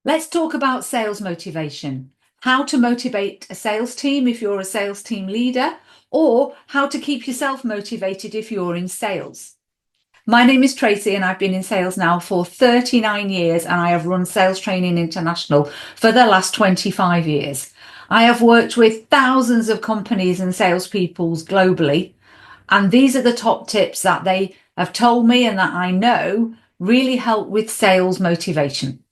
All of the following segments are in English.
Let's talk about sales motivation. How to motivate a sales team if you're a sales team leader, or how to keep yourself motivated if you're in sales. My name is Tracy and I've been in sales now for 39 years and I have run Sales Training International for the last 25 years. I have worked with thousands of companies and salespeople globally, and these are the top tips that they have told me and that I know really help with sales motivation.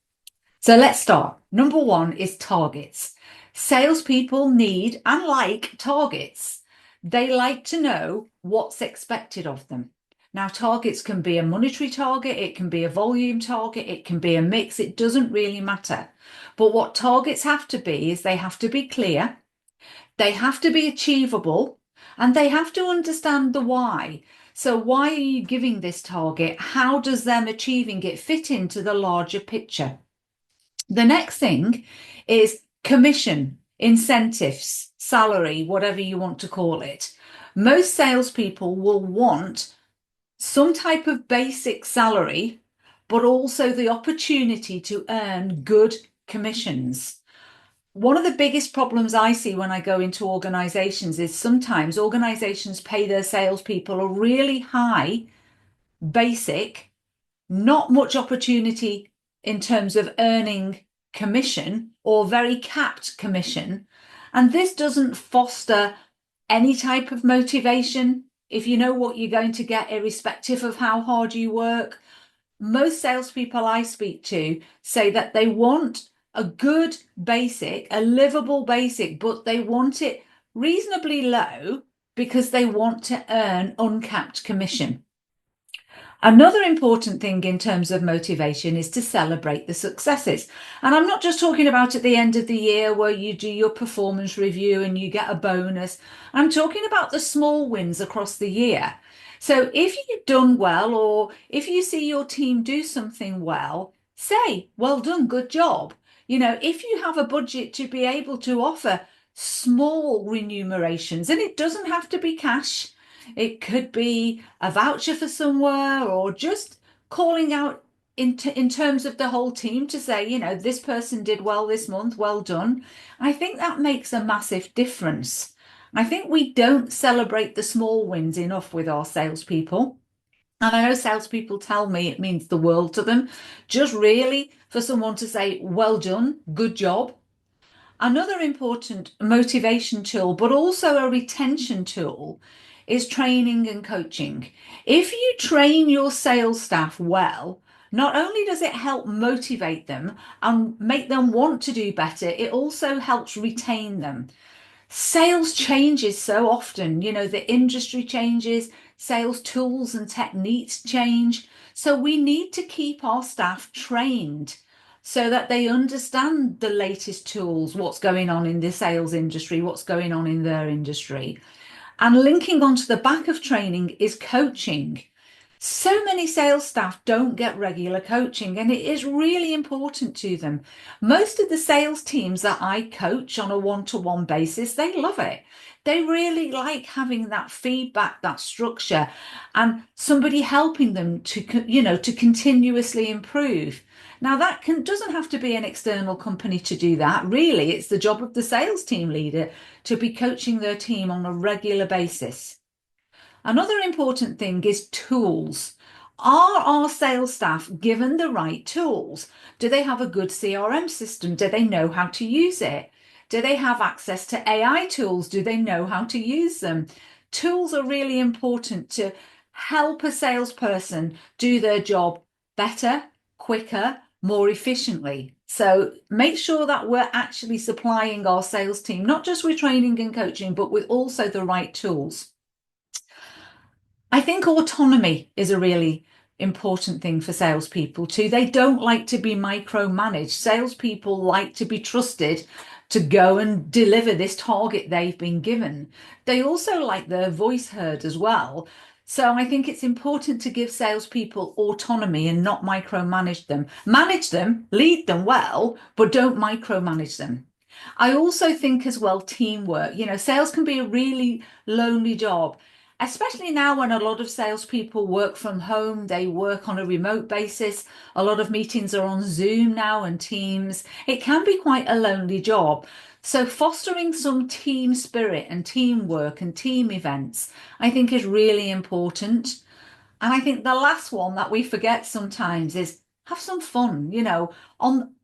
So let's start. Number one is targets. Salespeople need and like targets. They like to know what's expected of them. Now, targets can be a monetary target, it can be a volume target, it can be a mix, it doesn't really matter. But what targets have to be is they have to be clear, they have to be achievable, and they have to understand the why. So, why are you giving this target? How does them achieving it fit into the larger picture? The next thing is commission, incentives, salary, whatever you want to call it. Most salespeople will want some type of basic salary, but also the opportunity to earn good commissions. One of the biggest problems I see when I go into organizations is sometimes organizations pay their salespeople a really high basic, not much opportunity in terms of earning commission or very capped commission. And this doesn't foster any type of motivation. If you know what you're going to get, irrespective of how hard you work, most salespeople I speak to say that they want a good basic, a livable basic, but they want it reasonably low because they want to earn uncapped commission. Another important thing in terms of motivation is to celebrate the successes. And I'm not just talking about at the end of the year where you do your performance review and you get a bonus. I'm talking about the small wins across the year. So if you've done well, or if you see your team do something well, say, well done, good job. If you have a budget to be able to offer small remunerations, and it doesn't have to be cash. It could be a voucher for somewhere, or just calling out in terms of the whole team to say, this person did well this month, well done. I think that makes a massive difference. I think we don't celebrate the small wins enough with our salespeople. And I know salespeople tell me it means the world to them. Just really for someone to say, well done, good job. Another important motivation tool, but also a retention tool, is training and coaching. If you train your sales staff well, not only does it help motivate them and make them want to do better, it also helps retain them. Sales changes so often, the industry changes, sales tools and techniques change. So we need to keep our staff trained so that they understand the latest tools, what's going on in the sales industry, what's going on in their industry. And linking onto the back of training is coaching. So many sales staff don't get regular coaching, and it is really important to them. Most of the sales teams that I coach on a one-to-one basis, they love it. They really like having that feedback, that structure, and somebody helping them to continuously improve. Now, doesn't have to be an external company to do that. Really, it's the job of the sales team leader to be coaching their team on a regular basis. Another important thing is tools. Are our sales staff given the right tools? Do they have a good CRM system? Do they know how to use it? Do they have access to AI tools? Do they know how to use them? Tools are really important to help a salesperson do their job better, quicker, more efficiently. So make sure that we're actually supplying our sales team, not just with training and coaching, but with also the right tools. I think autonomy is a really important thing for salespeople too. They don't like to be micromanaged. Salespeople like to be trusted to go and deliver this target they've been given. They also like their voice heard as well. So I think it's important to give salespeople autonomy and not micromanage them. Manage them, lead them well, but don't micromanage them. I also think as well, teamwork. Sales can be a really lonely job. especially now when a lot of salespeople work from home, they work on a remote basis. A lot of meetings are on Zoom now and Teams. It can be quite a lonely job. So fostering some team spirit and teamwork and team events, I think is really important. And I think the last one that we forget sometimes is have some fun, on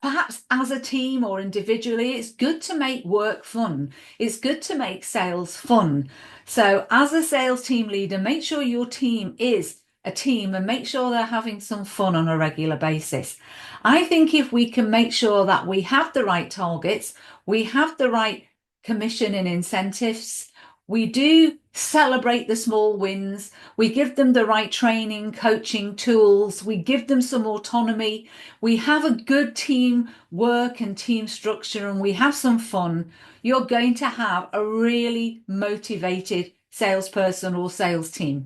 perhaps as a team or individually, it's good to make work fun. It's good to make sales fun. So, as a sales team leader, make sure your team is a team and make sure they're having some fun on a regular basis. I think if we can make sure that we have the right targets, we have the right commission and incentives, we do celebrate the small wins, we give them the right training, coaching tools, we give them some autonomy, we have a good team work and team structure, and we have some fun, you're going to have a really motivated salesperson or sales team.